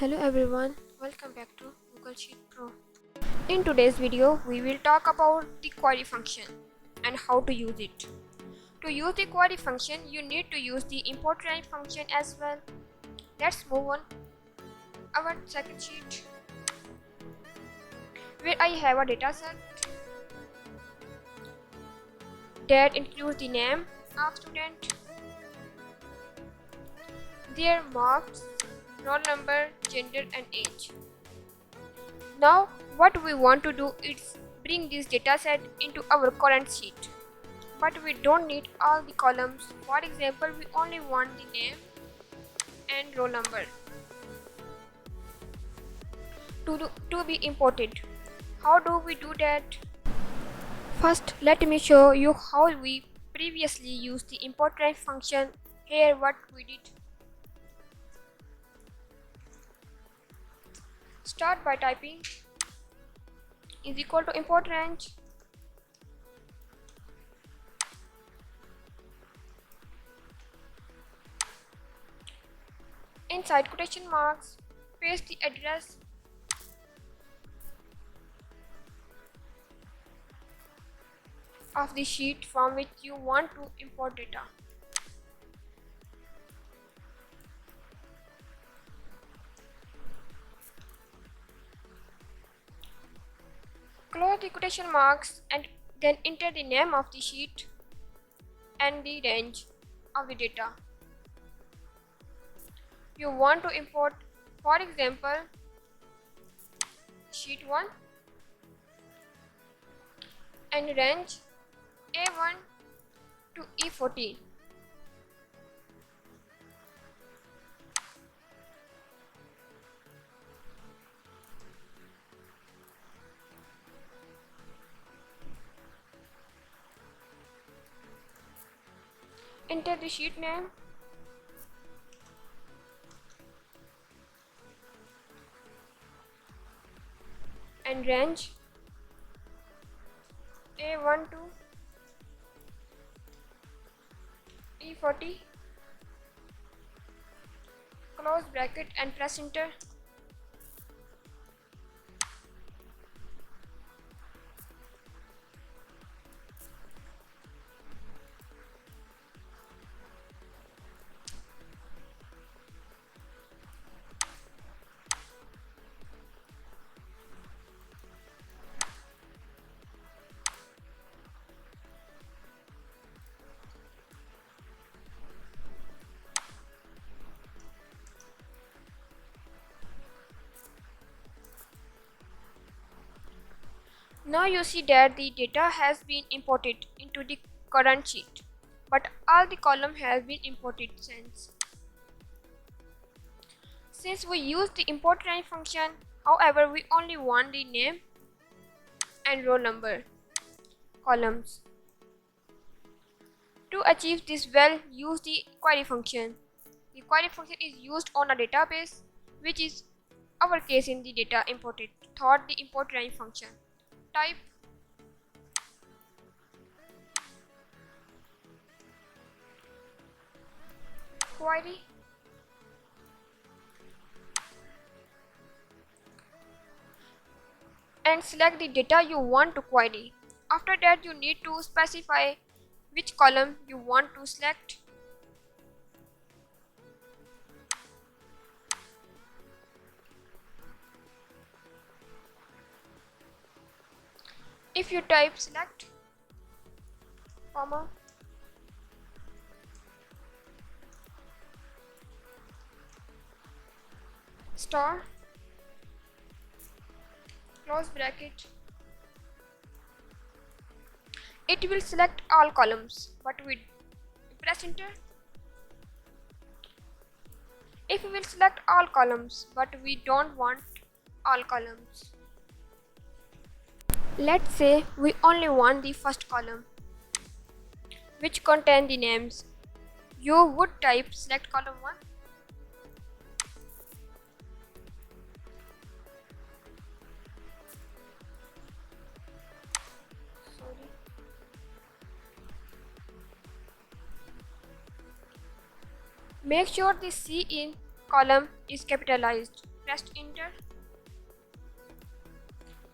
Hello everyone, welcome back to Google Sheet Pro. In today's video, we will talk about the query function and how to use it. To use the query function, you need to use the import range function as well. Let's move on our second sheet where I have a dataset that includes the name of student, their marks, roll number, gender and age. Now what we want to do is bring this dataset into our current sheet. But we don't need all the columns. For example, we only want the name and roll number to be imported. How do we do that? First, let me show you how we previously used the import range function. Here what we did. Start by typing is equal to import range inside quotation marks, paste the address of the sheet from which you want to import data. Close the quotation marks and then enter the name of the sheet and the range of the data you want to import. For example, sheet 1 and range A1 to E14. Enter the sheet name and range A1 to E40. Close bracket and press enter. Now you see that the data has been imported into the current sheet, but all the column has been imported since. Since we use the import range function, however, we only want the name and roll number columns. To achieve this well, use the query function. The query function is used on a database, which is our case in the data imported through the import range function. Type query and select the data you want to query. After that, you need to specify which column you want to select. If you type select, comma, star, close bracket, it will select all columns, but we press enter. If we will select all columns, but we don't want all columns. Let's say we only want the first column, which contain the names. You would type select column 1. Make sure the C in column is capitalized. pressed enter.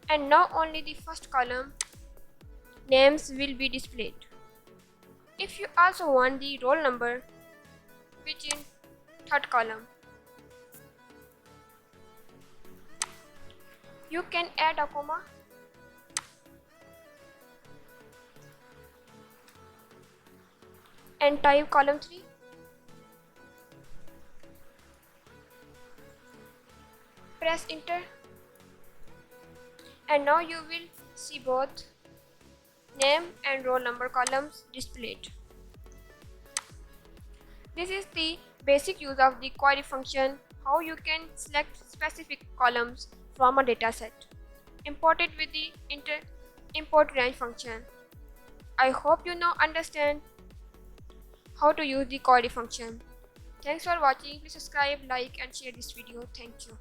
And now only the first column names will be displayed. If you also want the roll number, which in third column, you can add a comma and type column 3. Press enter. And now you will see both name and roll number columns displayed. This is the basic use of the query function, how you can select specific columns from a dataset. Import it with the import range function. I hope you now understand how to use the query function. Thanks for watching. Please subscribe, like and share this video. Thank you.